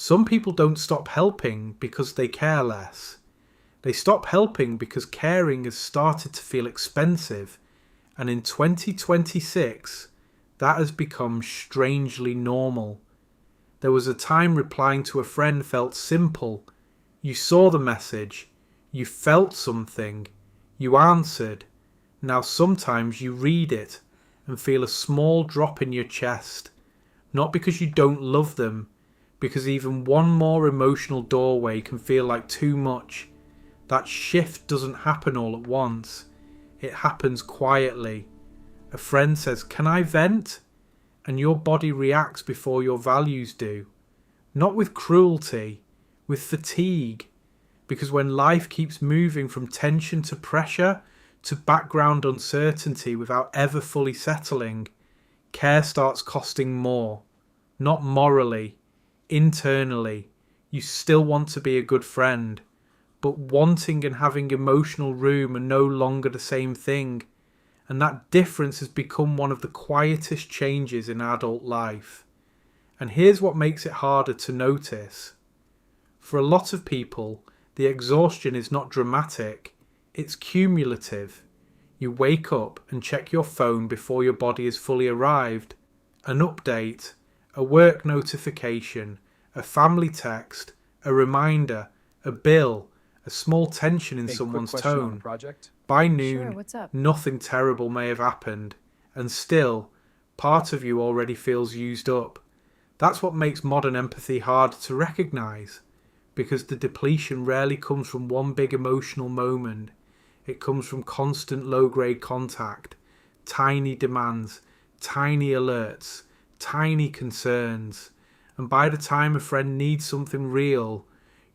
Some people don't stop helping because they care less. They stop helping because caring has started to feel expensive, and in 2026, that has become strangely normal. There was a time replying to a friend felt simple. You saw the message, you felt something, you answered. Now sometimes you read it and feel a small drop in your chest, not because you don't love them, because even one more emotional doorway can feel like too much. That shift doesn't happen all at once. It happens quietly. A friend says, "Can I vent?" And your body reacts before your values do. Not with cruelty, with fatigue. Because when life keeps moving from tension to pressure to background uncertainty without ever fully settling, care starts costing more. Not morally, internally. You still want to be a good friend, but wanting and having emotional room are no longer the same thing. And that difference has become one of the quietest changes in adult life. And here's what makes it harder to notice. For a lot of people, the exhaustion is not dramatic, it's cumulative. You wake up and check your phone before your body has fully arrived. An update, a work notification, a family text, a reminder, a bill, a small tension in someone's tone. By noon, nothing terrible may have happened, and still, part of you already feels used up. That's what makes modern empathy hard to recognise, because the depletion rarely comes from one big emotional moment. It comes from constant low-grade contact, tiny demands, tiny alerts, tiny concerns, and by the time a friend needs something real,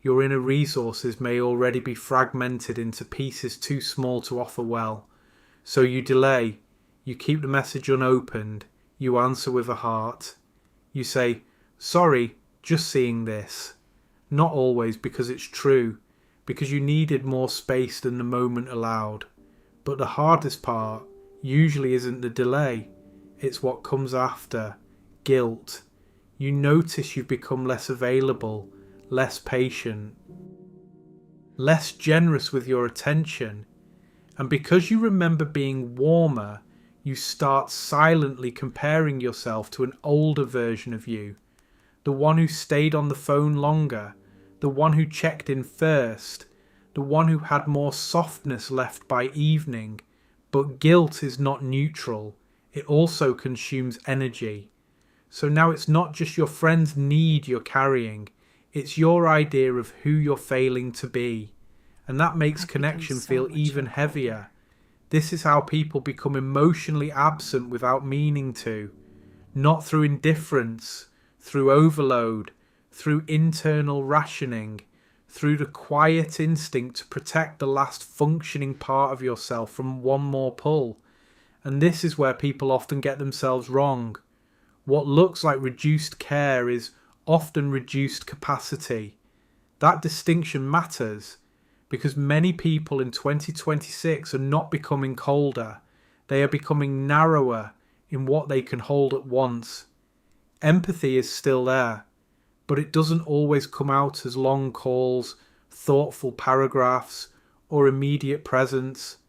your inner resources may already be fragmented into pieces too small to offer well. So you delay, you keep the message unopened, you answer with a heart. You say, "Sorry, just seeing this." Not always because it's true, because you needed more space than the moment allowed. But the hardest part usually isn't the delay, it's what comes after. Guilt. You notice you've become less available, less patient, less generous with your attention. And because you remember being warmer, you start silently comparing yourself to an older version of you. The one who stayed on the phone longer, the one who checked in first, the one who had more softness left by evening. But guilt is not neutral, it also consumes energy. So now it's not just your friend's need you're carrying, it's your idea of who you're failing to be. And that makes connection feel even heavier. This is how people become emotionally absent without meaning to. Not through indifference, through overload, through internal rationing, through the quiet instinct to protect the last functioning part of yourself from one more pull. And this is where people often get themselves wrong. What looks like reduced care is often reduced capacity. That distinction matters because many people in 2026 are not becoming colder. They are becoming narrower in what they can hold at once. Empathy is still there, but it doesn't always come out as long calls, thoughtful paragraphs, or immediate presence.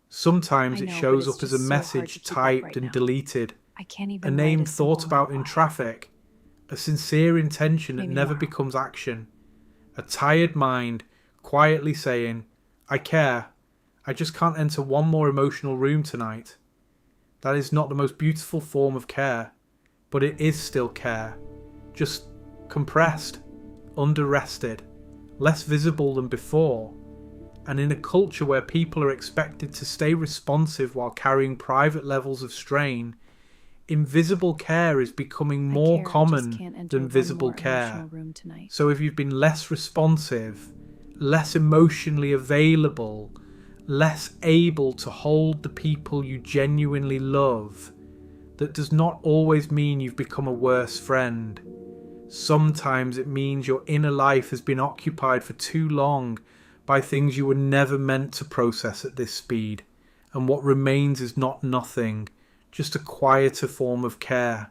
Sometimes it shows up as a message typed and deleted, a name thought about in traffic, a sincere intention that never becomes action, a tired mind quietly saying, "I care, I just can't enter one more emotional room tonight." That is not the most beautiful form of care, but it is still care, just compressed, under-rested, less visible than before. And in a culture where people are expected to stay responsive while carrying private levels of strain, invisible care is becoming more common than visible care. So if you've been less responsive, less emotionally available, less able to hold the people you genuinely love, that does not always mean you've become a worse friend. Sometimes it means your inner life has been occupied for too long by things you were never meant to process at this speed, and what remains is not nothing, just a quieter form of care.